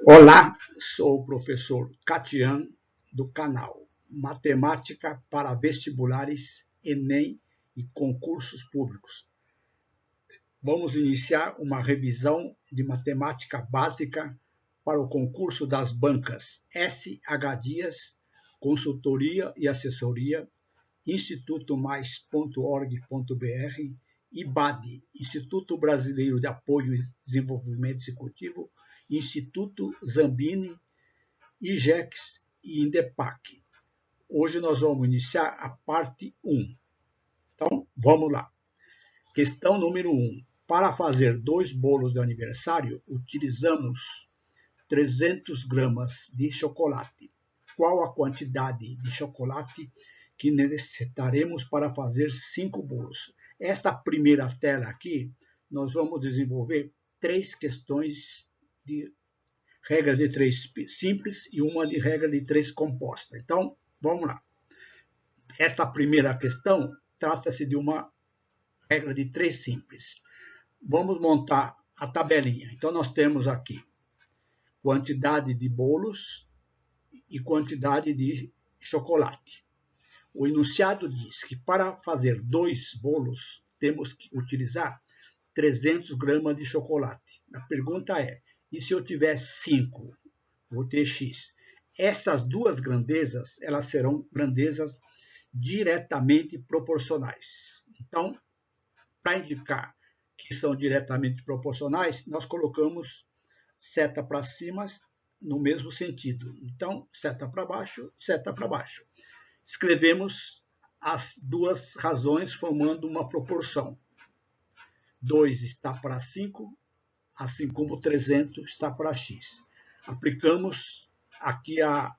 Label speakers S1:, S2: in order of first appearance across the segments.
S1: Olá, sou o professor Catian, do canal Matemática para Vestibulares, Enem e Concursos Públicos. Vamos iniciar uma revisão de matemática básica para o concurso das bancas SH Dias, Consultoria e Assessoria, institutomais.org.br, IBAD, Instituto Brasileiro de Apoio e Desenvolvimento Executivo, Instituto Zambini, IGEX e Indepac. Hoje nós vamos iniciar a parte 1. Então, vamos lá. Questão número 1. Para fazer 2 bolos de aniversário, utilizamos 300 gramas de chocolate. Qual a quantidade de chocolate que necessitaremos para fazer 5 bolos? Esta primeira tela aqui, nós vamos desenvolver 3 questões de regra de 3 simples e uma de regra de 3 composta. Então, vamos lá. Esta primeira questão trata-se de uma regra de 3 simples. Vamos montar a tabelinha. Então, nós temos aqui quantidade de bolos e quantidade de chocolate. O enunciado diz que para fazer 2 bolos, temos que utilizar 300 gramas de chocolate. A pergunta é, e se eu tiver 5? Vou ter X. Essas duas grandezas, elas serão grandezas diretamente proporcionais. Então, para indicar que são diretamente proporcionais, nós colocamos seta para cima no mesmo sentido. Então, seta para baixo, seta para baixo. Escrevemos as duas razões formando uma proporção. 2 está para 5, assim como 300 está para x. Aplicamos aqui a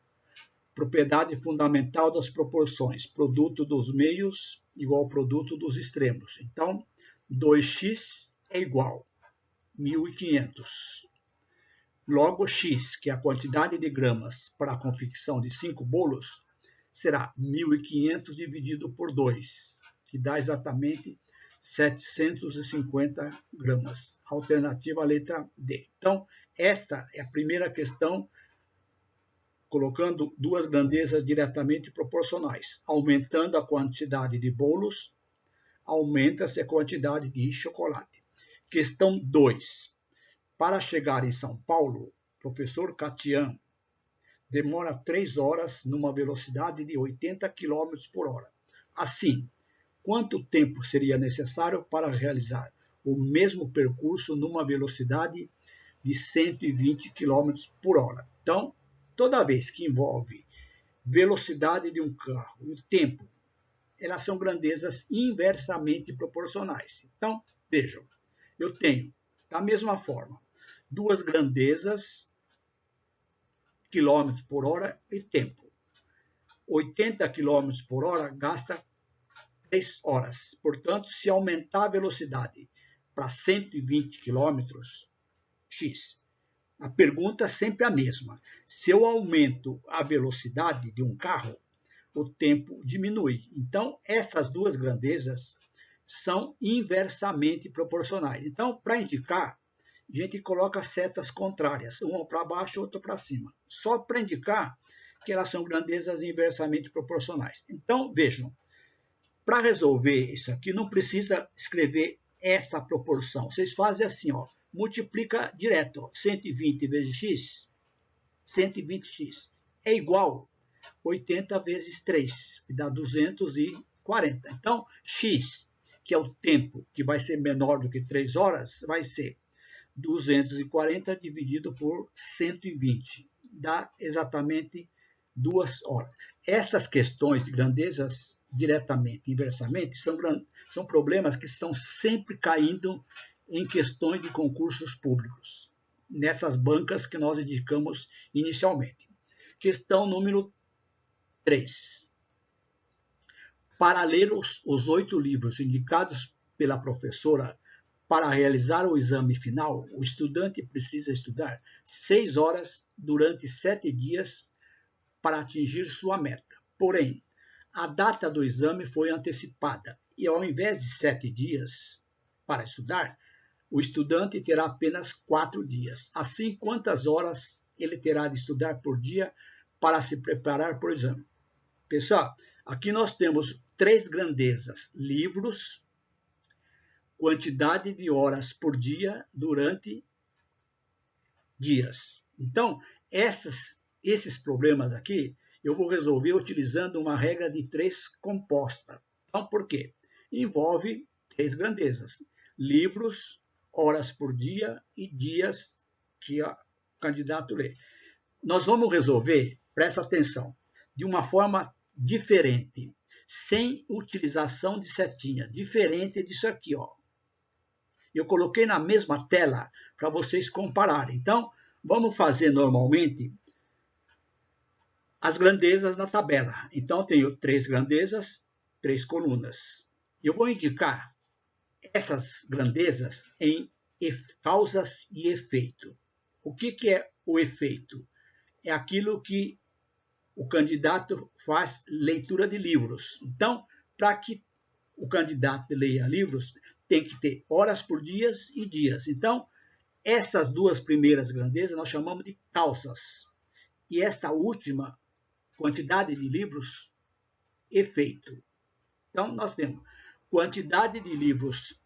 S1: propriedade fundamental das proporções. Produto dos meios igual ao produto dos extremos. Então, 2x é igual a 1.500. Logo, x, que é a quantidade de gramas para a confecção de 5 bolos, será 1.500 dividido por 2, que dá exatamente 750 gramas. Alternativa letra D. Então, esta é a primeira questão, colocando duas grandezas diretamente proporcionais. Aumentando a quantidade de bolos, aumenta-se a quantidade de chocolate. Questão 2. Para chegar em São Paulo, professor Catian demora 3 horas numa velocidade de 80 km por hora. Assim, quanto tempo seria necessário para realizar o mesmo percurso numa velocidade de 120 km por hora? Então, toda vez que envolve velocidade de um carro e o tempo, elas são grandezas inversamente proporcionais. Então, vejam, eu tenho, da mesma forma, duas grandezas, quilômetros por hora e tempo. 80 km por hora gasta 3 horas. Portanto, se aumentar a velocidade para 120 km, x. A pergunta é sempre a mesma. Se eu aumento a velocidade de um carro, o tempo diminui. Então, essas duas grandezas são inversamente proporcionais. Então, para indicar, a gente coloca setas contrárias, uma para baixo e outra para cima, só para indicar que elas são grandezas inversamente proporcionais. Então, vejam, para resolver isso aqui, não precisa escrever essa proporção. Vocês fazem assim, ó, multiplica direto, ó, 120 vezes x, 120x, é igual a 80 vezes 3, que dá 240. Então, x, que é o tempo que vai ser menor do que 3 horas, vai ser 240 dividido por 120, dá exatamente 2 horas. Estas questões de grandezas diretamente e inversamente são problemas que estão sempre caindo em questões de concursos públicos, nessas bancas que nós indicamos inicialmente. Questão número 3. Para ler os 8 livros indicados pela professora para realizar o exame final, o estudante precisa estudar 6 horas durante 7 dias para atingir sua meta. Porém, a data do exame foi antecipada e, ao invés de 7 dias para estudar, o estudante terá apenas 4 dias. Assim, quantas horas ele terá de estudar por dia para se preparar para o exame? Pessoal, aqui nós temos 3 grandezas: livros, quantidade de horas por dia durante dias. Então, esses problemas aqui eu vou resolver utilizando uma regra de 3 composta. Então, por quê? Envolve 3 grandezas: livros, horas por dia e dias que o candidato lê. Nós vamos resolver, presta atenção, de uma forma diferente, sem utilização de setinha, diferente disso aqui, ó. Eu coloquei na mesma tela para vocês compararem. Então, vamos fazer normalmente as grandezas na tabela. Então, tenho 3 grandezas, 3 colunas. Eu vou indicar essas grandezas em causas e efeito. O que é o efeito? É aquilo que o candidato faz leitura de livros. Então, para que o candidato leia livros, tem que ter horas por dias e dias. Então, essas 2 primeiras grandezas nós chamamos de causas. E esta última, quantidade de livros, efeito. Então, nós temos quantidade de livros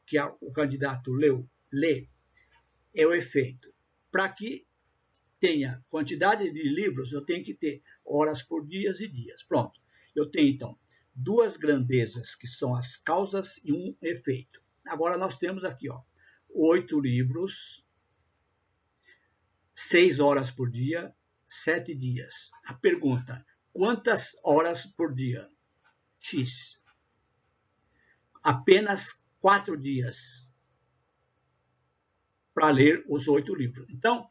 S1: que o candidato lê, é o efeito. Para que tenha quantidade de livros, eu tenho que ter horas por dias e dias. Pronto. Eu tenho, então, 2 grandezas, que são as causas, e um efeito. Agora, nós temos aqui, ó, 8 livros, 6 horas por dia, 7 dias. A pergunta: quantas horas por dia? X. Apenas 4 dias para ler os 8 livros. Então,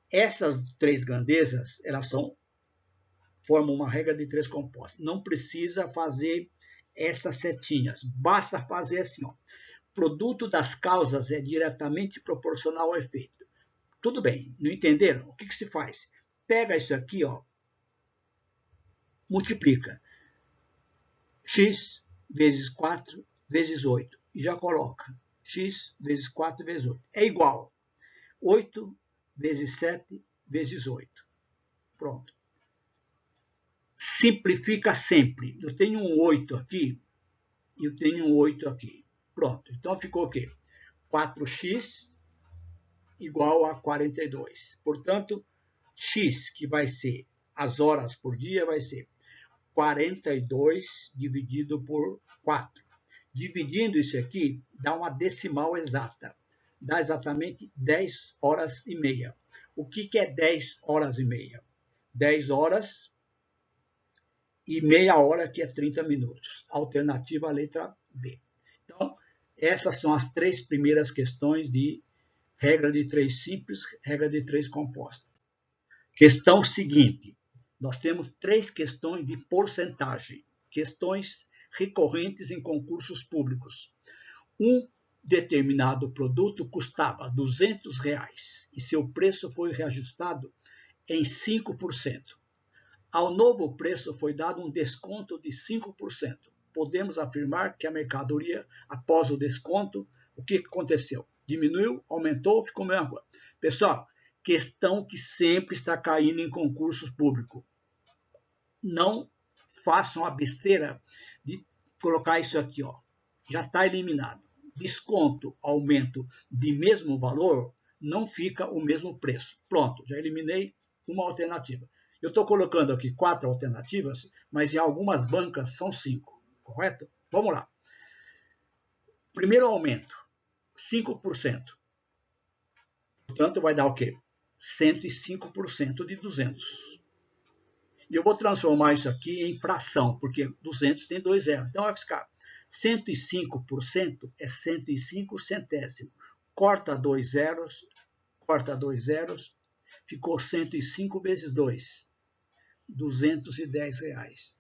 S1: essas 3 grandezas, elas formam uma regra de 3 compostas. Não precisa fazer estas setinhas, basta fazer assim, ó. Produto das causas é diretamente proporcional ao efeito. Tudo bem, não entenderam? O que se faz? Pega isso aqui, ó, multiplica. X vezes 4 vezes 8. E já coloca. X vezes 4 vezes 8. É igual. 8 vezes 7 vezes 8. Pronto. Simplifica sempre. Eu tenho um 8 aqui e eu tenho um 8 aqui. Pronto. Então ficou o quê? 4x igual a 42. Portanto, x, que vai ser as horas por dia, vai ser 42 dividido por 4. Dividindo isso aqui, dá uma decimal exata. Dá exatamente 10 horas e meia. O que é 10 horas e meia? 10 horas e meia hora, que é 30 minutos. Alternativa à letra B. Então, essas são as 3 primeiras questões de regra de 3 simples, regra de 3 composta. Questão seguinte. Nós temos 3 questões de porcentagem. Questões recorrentes em concursos públicos. Um determinado produto custava R$200 e seu preço foi reajustado em 5%. Ao novo preço foi dado um desconto de 5%. Podemos afirmar que a mercadoria, após o desconto, o que aconteceu? Diminuiu, aumentou, ficou a mesma coisa. Pessoal, questão que sempre está caindo em concursos públicos. Não façam a besteira de colocar isso aqui, ó. Já está eliminado. Desconto, aumento de mesmo valor, não fica o mesmo preço. Pronto, já eliminei uma alternativa. Eu estou colocando aqui 4 alternativas, mas em algumas bancas são 5, correto? Vamos lá. Primeiro aumento, 5%. Portanto, vai dar o quê? 105% de 200. E eu vou transformar isso aqui em fração, porque 200 tem 2 zeros. Então, vai ficar 105% é 105 centésimos. Corta 2 zeros, ficou 105 vezes 2, R$210.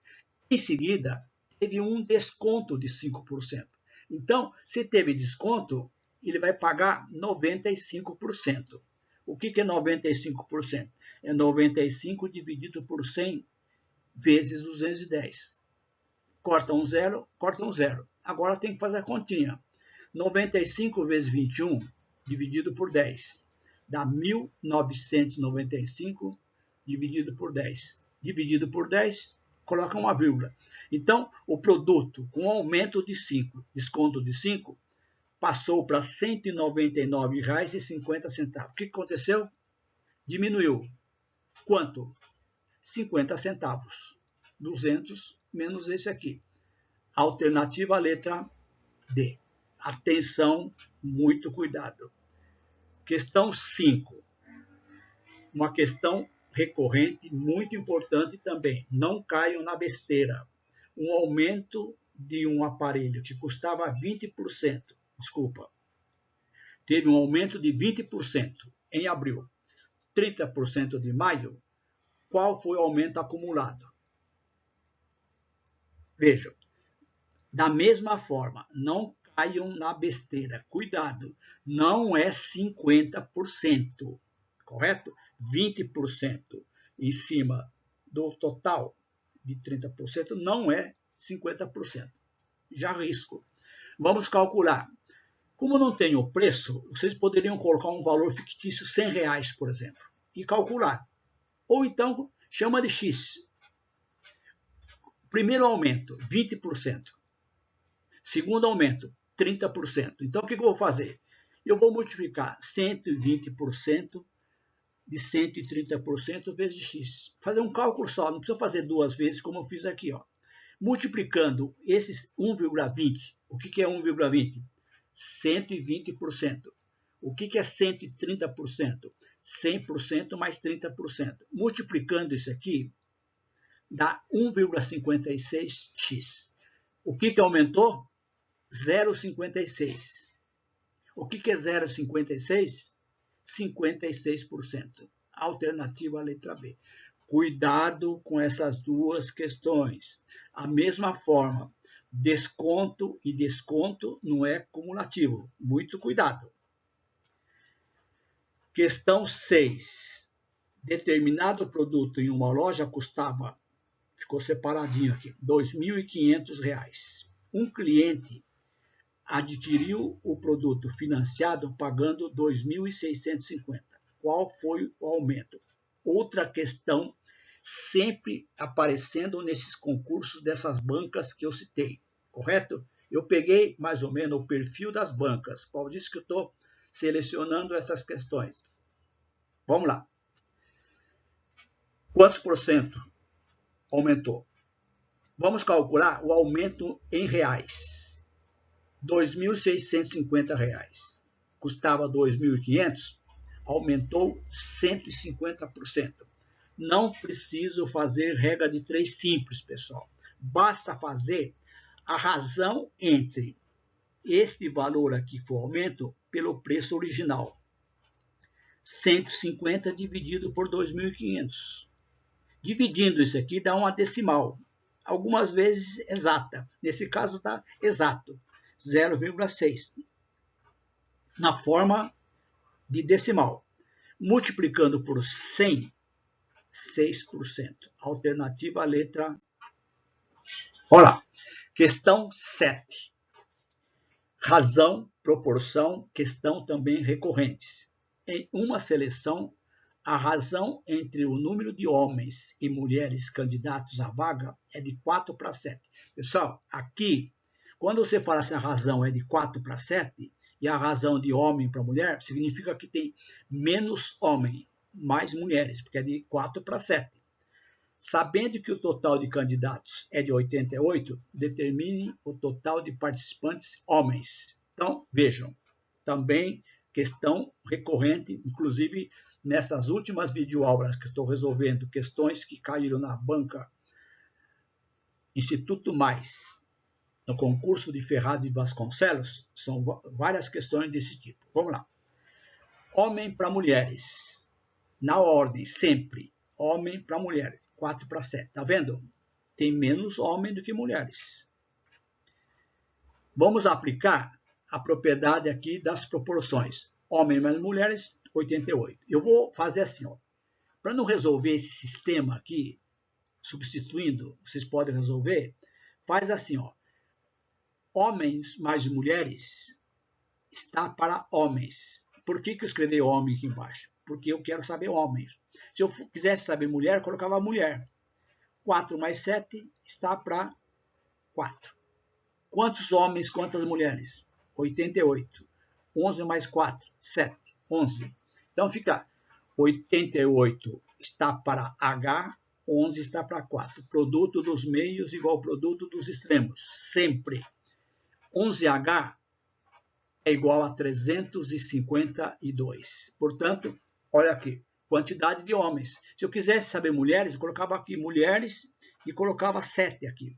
S1: Em seguida, teve um desconto de 5%. Então, se teve desconto, ele vai pagar 95%. O que é 95%? É 95 dividido por 100 vezes 210. Corta um zero, corta um zero. Agora tem que fazer a continha. 95 vezes 21 dividido por 10. dá 1.995 dividido por 10. Dividido por 10, coloca uma vírgula. Então, o produto com aumento de 5, desconto de 5, passou para R$ 199,50. O que aconteceu? Diminuiu. Quanto? 50 centavos. 200 menos esse aqui. Alternativa, letra D. Atenção, muito cuidado. Questão 5. Uma questão recorrente, muito importante também. Não caiam na besteira. Um aumento de um aparelho que custava 20%, teve um aumento de 20% em abril, 30% de maio. Qual foi o aumento acumulado? Vejam, da mesma forma, não caiam na besteira. Cuidado, não é 50%, correto? 20% em cima do total de 30% não é 50%. Já risco. Vamos calcular. Como não tem o preço, vocês poderiam colocar um valor fictício, R$100, por exemplo, e calcular. Ou então, chama de X. Primeiro aumento, 20%. Segundo aumento, 30%. Então, o que eu vou fazer? Eu vou multiplicar 120% de 130% vezes X. Fazer um cálculo só, não precisa fazer duas vezes, como eu fiz aqui. Ó. Multiplicando esses 1,20. O que é 1,20? 120%. O que é 130%? 100% mais 30%. Multiplicando isso aqui, dá 1,56x. O que aumentou? 0,56. O que é 0,56? 56%. Alternativa letra B. Cuidado com essas duas questões. A mesma forma, desconto e desconto não é cumulativo. Muito cuidado. Questão 6. Determinado produto em uma loja custava, ficou separadinho aqui, R$ 2.500. Um cliente adquiriu o produto financiado pagando R$ 2.650. Qual foi o aumento? Outra questão sempre aparecendo nesses concursos dessas bancas que eu citei, correto? Eu peguei mais ou menos o perfil das bancas, qual diz que eu estou selecionando essas questões. Vamos lá. Quantos por cento aumentou? Vamos calcular o aumento em reais. R$ 2.650. Custava R$ 2.500, aumentou 150%. Não preciso fazer regra de 3 simples, pessoal. Basta fazer a razão entre este valor aqui, que foi o aumento, pelo preço original. 150 dividido por 2.500. Dividindo isso aqui dá uma decimal. Algumas vezes exata. Nesse caso está exato. 0,6. Na forma de decimal. Multiplicando por 100, 6%. Alternativa letra. Olha lá. Questão 7. Razão, proporção, questão também recorrentes. Em uma seleção, a razão entre o número de homens e mulheres candidatos à vaga é de 4 para 7. Pessoal, aqui, quando você fala assim, a razão é de 4 para 7, e a razão de homem para mulher, significa que tem menos homem, mais mulheres, porque é de 4 para 7. Sabendo que o total de candidatos é de 88, determine o total de participantes homens. Então, vejam, também questão recorrente, inclusive nessas últimas videoaulas que estou resolvendo questões que caíram na banca Instituto Mais, no concurso de Ferraz de Vasconcelos, são várias questões desse tipo. Vamos lá. Homem para mulheres. Na ordem, sempre. Homem para mulheres. 4 para 7. Está vendo? Tem menos homem do que mulheres. Vamos aplicar a propriedade aqui das proporções. Homem mais mulheres, 88. Eu vou fazer assim, ó. Para não resolver esse sistema aqui, substituindo, vocês podem resolver, faz assim, ó. Homens mais mulheres está para homens. Por que eu escrevi homem aqui embaixo? Porque eu quero saber homens. Se eu quisesse saber mulher, eu colocava mulher. 4 mais 7 está para 4. Quantos homens, quantas mulheres? 88. 11 mais 4, 7. 11. Então fica 88 está para H, 11 está para 4. Produto dos meios igual ao produto dos extremos. Sempre. 11H é igual a 352. Portanto, olha aqui, quantidade de homens. Se eu quisesse saber mulheres, eu colocava aqui mulheres e colocava 7 aqui.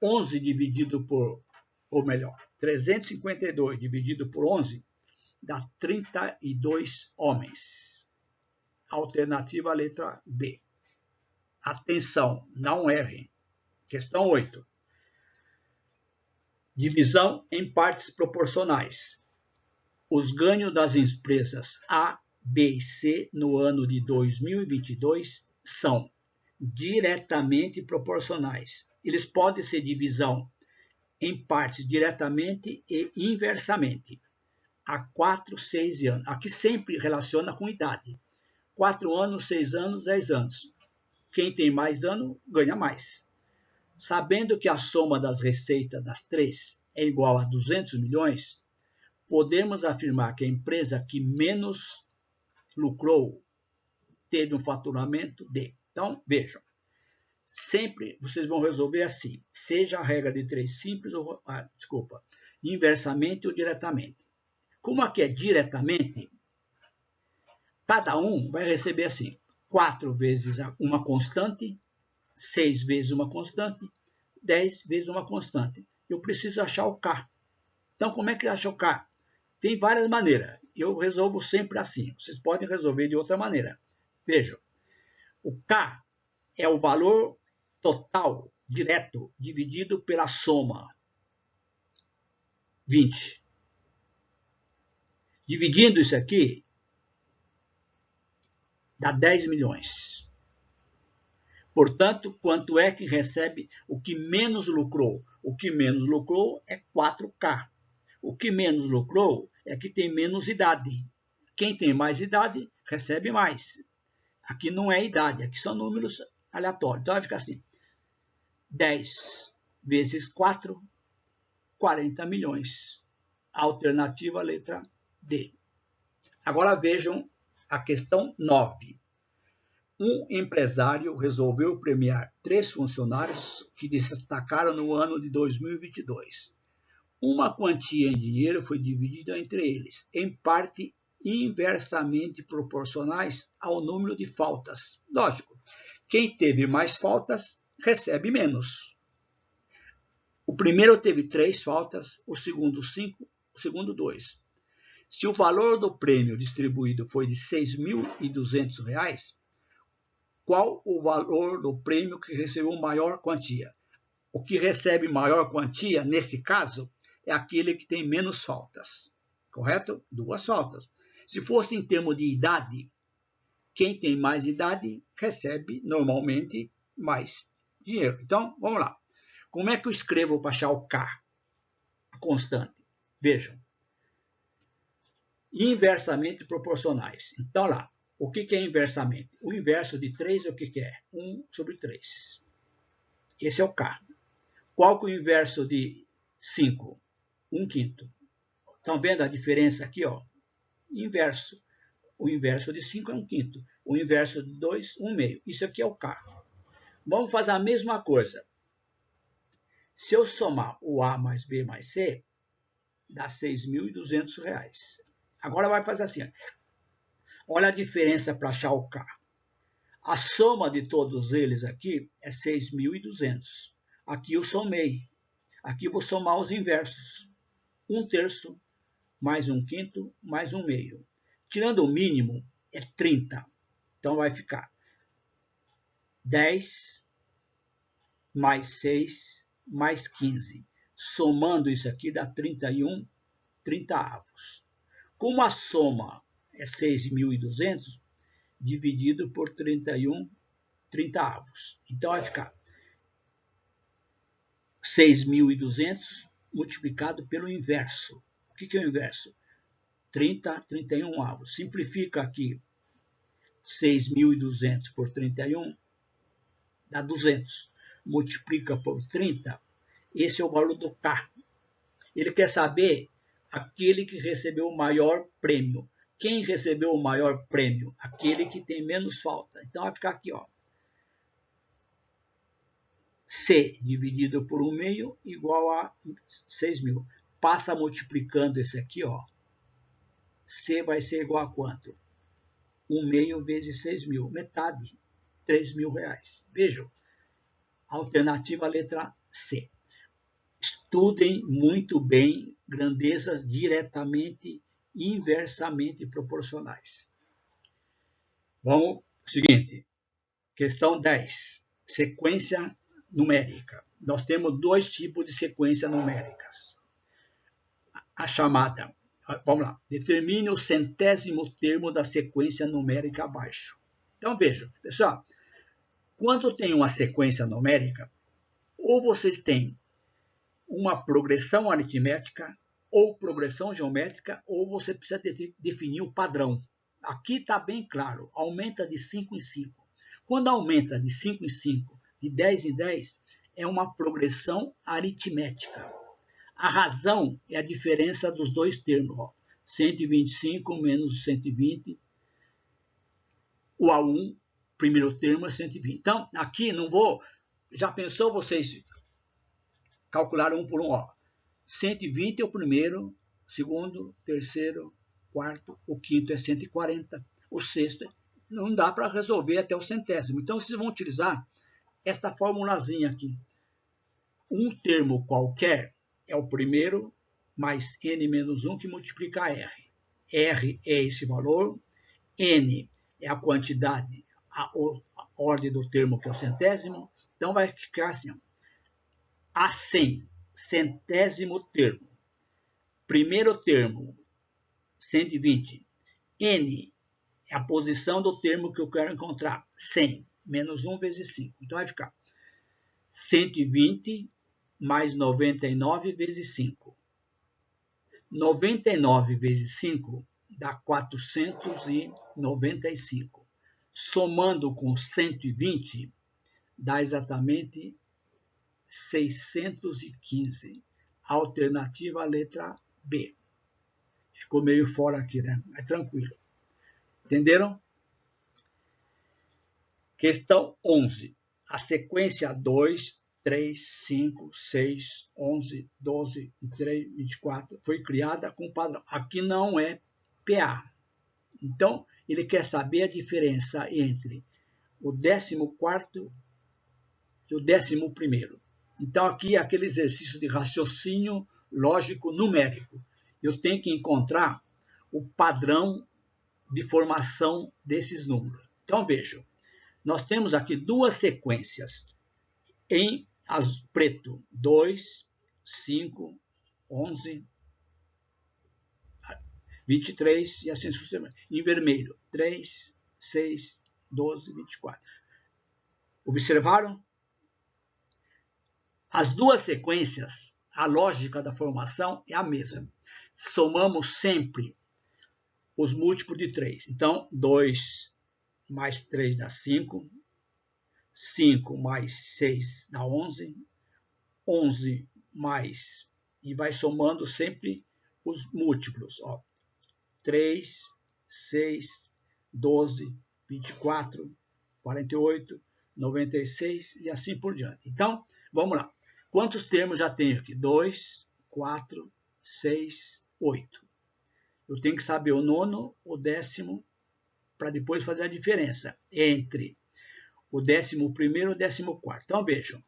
S1: 11 dividido por, ou melhor, 352 dividido por 11 dá 32 homens. Alternativa letra B. Atenção, não errem. Questão 8. Divisão em partes proporcionais. Os ganhos das empresas A, B e C no ano de 2022 são diretamente proporcionais. Eles podem ser divisão em partes diretamente e inversamente. Há 4, 6 anos. Aqui sempre relaciona com idade. 4 anos, 6 anos, 10 anos. Quem tem mais ano, ganha mais. Sabendo que a soma das receitas das três é igual a 200 milhões, podemos afirmar que a empresa que menos lucrou teve um faturamento de. Então, vejam, sempre vocês vão resolver assim, seja a regra de 3 simples, ou, inversamente ou diretamente. Como aqui é diretamente, cada um vai receber assim, 4 vezes uma constante, 6 vezes uma constante, 10 vezes uma constante. Eu preciso achar o K. Então, como é que acha o K? Tem várias maneiras. Eu resolvo sempre assim. Vocês podem resolver de outra maneira. Vejam, o K é o valor total, direto, dividido pela soma. 20. Dividindo isso aqui, dá 10 milhões. Portanto, quanto é que recebe o que menos lucrou? O que menos lucrou é 4K. O que menos lucrou é que tem menos idade. Quem tem mais idade, recebe mais. Aqui não é idade, aqui são números aleatórios. Então vai ficar assim, 10 vezes 4, 40 milhões. Alternativa letra D. Agora vejam a questão 9. Um empresário resolveu premiar 3 funcionários que destacaram no ano de 2022. Uma quantia em dinheiro foi dividida entre eles, em parte inversamente proporcionais ao número de faltas. Lógico, quem teve mais faltas recebe menos. O primeiro teve 3 faltas, o segundo 5, o segundo 2. Se o valor do prêmio distribuído foi de R$ 6.200, qual o valor do prêmio que recebeu maior quantia? O que recebe maior quantia, nesse caso, é aquele que tem menos faltas. Correto? 2 faltas. Se fosse em termos de idade, quem tem mais idade recebe normalmente mais dinheiro. Então, vamos lá. Como é que eu escrevo para achar o K? Constante. Vejam. Inversamente proporcionais. Então, lá. O que é inversamente? O inverso de 3 é o que é? 1 sobre 3. Esse é o K. Qual que é o inverso de 5? 1/5. Estão vendo a diferença aqui? Ó? Inverso. O inverso de 5 é 1/5. O inverso de 2, 1/2. Isso aqui é o K. Vamos fazer a mesma coisa. Se eu somar o A mais B mais C, dá R$ 6.200. Agora vai fazer assim. Olha a diferença para achar o K. A soma de todos eles aqui é 6.200. Aqui eu somei. Aqui eu vou somar os inversos. 1/3 mais 1/5 mais 1/2. Tirando o mínimo, é 30. Então vai ficar 10 mais 6 mais 15. Somando isso aqui dá 31 30avos. Como a soma é 6.200, dividido por 31 30avos. Então vai ficar 6.200 multiplicado pelo inverso. O que é o inverso? 30, 31 avos. Simplifica aqui 6.200 por 31, dá 200. Multiplica por 30, esse é o valor do K. Ele quer saber aquele que recebeu o maior prêmio. Quem recebeu o maior prêmio? Aquele que tem menos falta. Então vai ficar aqui, ó. C dividido por 1/2 igual a 6.000. Passa multiplicando esse aqui, ó. C vai ser igual a quanto? 1/2 vezes 6.000. Metade. R$3.000. Vejam. Alternativa letra C. Estudem muito bem grandezas diretamente e inversamente proporcionais. Vamos, seguinte. Questão 10. Sequência numérica. Nós temos dois tipos de sequência numéricas. A chamada, vamos lá, determine o centésimo termo da sequência numérica abaixo. Então vejam, pessoal, quando tem uma sequência numérica, ou vocês têm uma progressão aritmética, ou progressão geométrica, ou você precisa definir o padrão. Aqui está bem claro, aumenta de 5 em 5. Quando aumenta de 5 em 5, de 10 em 10, é uma progressão aritmética. A razão é a diferença dos dois termos. Ó. 125 menos 120, o A1, primeiro termo é 120. Então, aqui não vou... Já pensou vocês calcularam um por um? Ó. 120 é o primeiro, segundo, terceiro, quarto, o quinto é 140, o sexto não dá para resolver até o centésimo. Então, vocês vão utilizar esta formulazinha aqui. Um termo qualquer é o primeiro, mais n menos 1 que multiplica R. R é esse valor, n é a quantidade, a ordem do termo que é o centésimo. Então, vai ficar assim, ó. A 100, centésimo termo. Primeiro termo, 120. N é a posição do termo que eu quero encontrar. 100 menos 1 vezes 5. Então vai ficar 120 mais 99 vezes 5. 99 vezes 5 dá 495. Somando com 120, dá exatamente 615. Alternativa letra B. Ficou meio fora aqui, né? Mas tranquilo. Entenderam? Questão 11. A sequência 2, 3, 5, 6, 11, 12, 23, 24 foi criada com padrão. Aqui não é PA. Então, ele quer saber a diferença entre o 14º e o 11º. Então, aqui é aquele exercício de raciocínio lógico numérico. Eu tenho que encontrar o padrão de formação desses números. Então, vejam, nós temos aqui duas sequências em preto, 2, 5, 11, 23 e assim sucessivamente. Em vermelho, 3, 6, 12, 24. Observaram? As duas sequências, a lógica da formação é a mesma. Somamos sempre os múltiplos de 3. Então, 2 mais 3 dá 5. 5 mais 6 dá 11. 11 mais... E vai somando sempre os múltiplos. Ó. 3, 6, 12, 24, 48, 96 e assim por diante. Então, vamos lá. Quantos termos já tenho aqui? 2, 4, 6, 8. Eu tenho que saber o nono, o 10º, para depois fazer a diferença entre o 11º e o 14º. Então, vejam.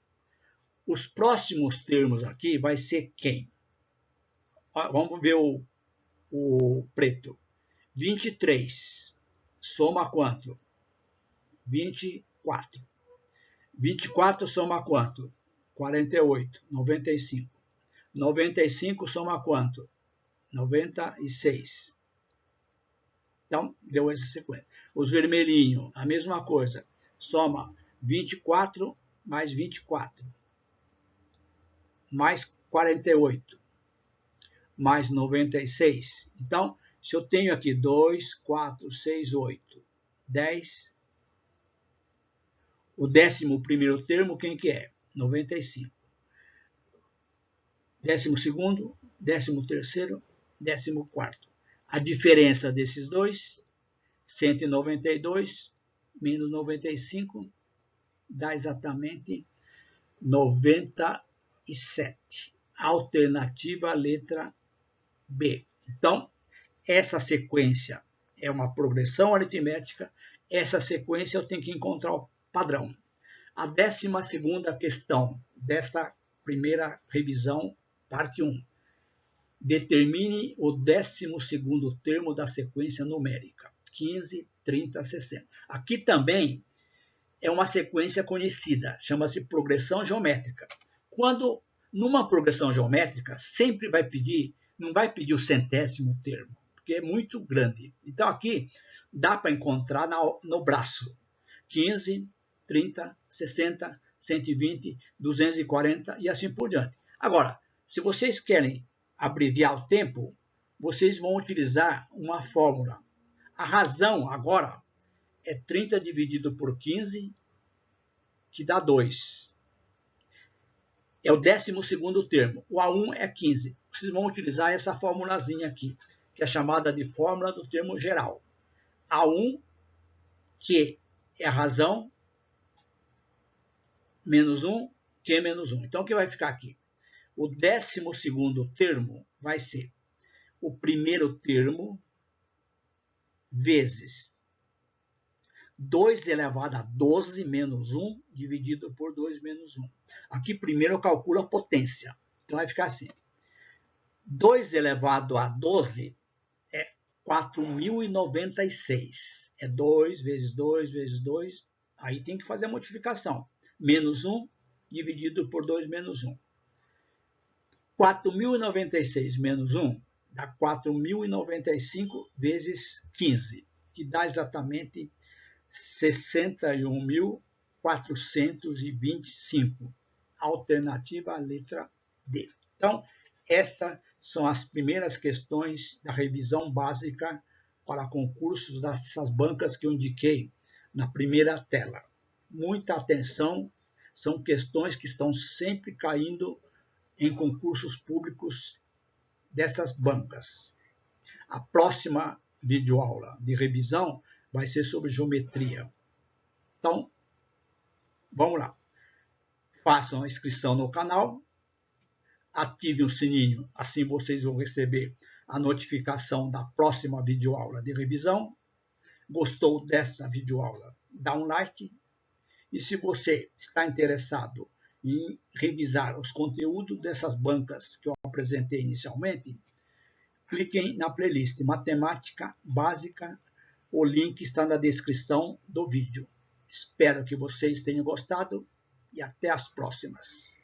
S1: Os próximos termos aqui vai ser quem? Vamos ver o preto. 23. Soma quanto? 24. 24 soma quanto? 48. 95. 95 soma quanto? 96. Então, deu essa sequência. Os vermelhinhos, a mesma coisa. Soma 24 mais 24. Mais 48. Mais 96. Então, Se eu tenho aqui 2, 4, 6, 8, 10, o 11º termo, quem que é? 95. 12º, 13º, 14º. A diferença desses dois, 192 menos 95, dá exatamente 97. Alternativa letra B. Então, essa sequência é uma progressão aritmética. Essa sequência eu tenho que encontrar o padrão. A 12ª questão desta primeira revisão, parte 1. Determine o 12º termo da sequência numérica. 15, 30, 60. Aqui também é uma sequência conhecida, chama-se progressão geométrica. Quando numa progressão geométrica, sempre vai pedir, não vai pedir o 100º termo, porque é muito grande. Então aqui dá para encontrar no braço. 15, 30, 60, 120, 240 e assim por diante. Agora, se vocês querem abreviar o tempo, vocês vão utilizar uma fórmula. A razão agora é 30 dividido por 15, que dá 2. É o 12º termo. O A1 é 15. Vocês vão utilizar essa formulazinha aqui, que é chamada de fórmula do termo geral. A1, que é a razão, menos 1, que é menos 1. Então, o que vai ficar aqui? O 12º termo vai ser o primeiro termo vezes 2 elevado a 12 menos 1 dividido por 2 menos 1. Aqui primeiro eu calculo a potência. Então vai ficar assim. 2 elevado a 12 é 4.096. É 2 vezes 2 vezes 2. Aí tem que fazer a multiplicação. Menos 1 dividido por 2 menos 1. 4.096 menos 1 dá 4.095 vezes 15, que dá exatamente 61.425. Alternativa à letra D. Então, estas são as primeiras questões da revisão básica para concursos dessas bancas que eu indiquei na primeira tela. Muita atenção, são questões que estão sempre caindo em concursos públicos dessas bancas. A próxima videoaula de revisão vai ser sobre geometria. Então, vamos lá. Façam a inscrição no canal, ativem o sininho, assim vocês vão receber a notificação da próxima videoaula de revisão. Gostou desta videoaula? Dá um like. E se você está interessado em revisar os conteúdos dessas bancas que eu apresentei inicialmente, cliquem na playlist Matemática Básica. O link está na descrição do vídeo. Espero que vocês tenham gostado e até as próximas.